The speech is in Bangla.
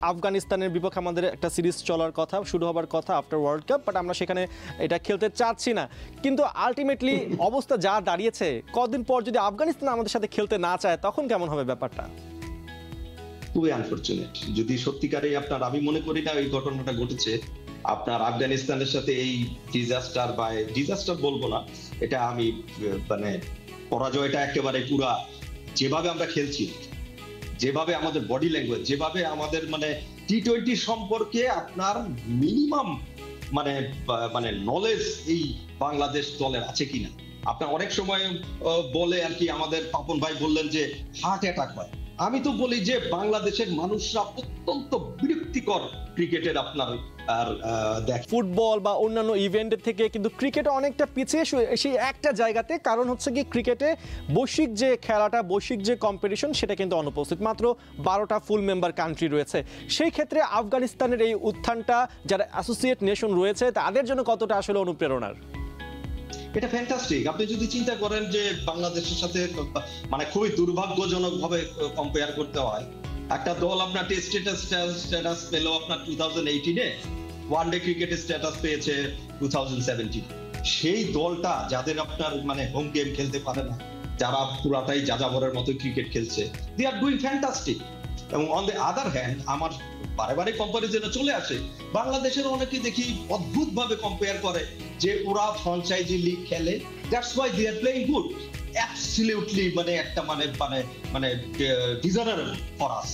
আফগানিস্তানের বিপক্ষে আমাদের একটা সিরিজ চলার কথা, শুরু হবার কথা আফটার ওয়ার্ল্ড কাপ, বাট আমরা সেখানে এটা খেলতে চাচ্ছি না। কিন্তু আলটিমেটলি অবস্থা যা দাঁড়িয়েছে, কদিন পর যদি আফগানিস্তান আমাদের সাথে খেলতে না চায় তখন কেমন হবে ব্যাপারটা? খুবই আনফরচুনেট। যদি সত্যিকারে আপনার, আমি মনে করি না এই ঘটনাটা ঘটেছে আপনার আফগানিস্তানের সাথে এই ডিজাস্টার, বা ডিজাস্টার বলবো না, এটা আমি মানে পরাজয়টা একেবারে পুরা, যেভাবে আমরা খেলছি, যেভাবে আমাদের বডি ল্যাঙ্গুয়েজ, যেভাবে আমাদের মানে টি-20 সম্পর্কে আপনার মিনিমাম মানে মানে নলেজ এই বাংলাদেশ দলের আছে কিনা। আপনার অনেক সময় বলে আর কি, আমাদের পাপন ভাই বললেন যে হার্ট অ্যাটাক হয়। আমি তো বলি যে বাংলাদেশের মানুষরা অত্যন্ত বিরক্তিকর ক্রিকেটের আপনার আর দেখ, ফুটবল বা অন্যান্য ইভেন্টের থেকে কিন্তু ক্রিকেটে অনেকটা পিছিয়ে সেই একটা জায়গাতে, কারণ হচ্ছে কি ক্রিকেটে বৈশ্বিক যে খেলাটা, বৈশ্বিক যে কম্পিটিশন, সেটা কিন্তু অনুপস্থিত। মাত্র 12টা ফুল মেম্বার কান্ট্রি রয়েছে। সেই ক্ষেত্রে আফগানিস্তানের এই উত্থানটা যারা অ্যাসোসিয়েট নেশন রয়েছে তাদের জন্য কতটা আসলে অনুপ্রেরণার? এটা ফ্যান্টাস্টিক। আপনি যদি চিন্তা করেন যে বাংলাদেশের সাথে মানে খুবই দুর্ভাগ্যজনক ভাবে কম্পেয়ার করতে হয়, একটা দল আপনার টেস্ট স্ট্যাটাস পেল আপনার 2018-এ, ওয়ানডে ক্রিকেটের স্ট্যাটাস পেয়েছে 2017। সেই দলটা যাদের আপনার মানে হোম গেম খেলতে পারে না, যারা পুরাটাই যাযাবরের মতো ক্রিকেট খেলছে, দে আর ডুইং ফ্যান্টাস্টিক। এবং অন দ্য আদার হ্যান্ড, আমার বারে কম্পারিজনে চলে আসে, বাংলাদেশের অনেকে দেখি অদ্ভুত ভাবে কম্পেয়ার করে যে ওরা ফ্র্যাঞ্চাইজি লিগ খেলে, that's why they are playing good. Absolutely মানে একটা মানে মানে মানে ডিজারেবল ফর আস।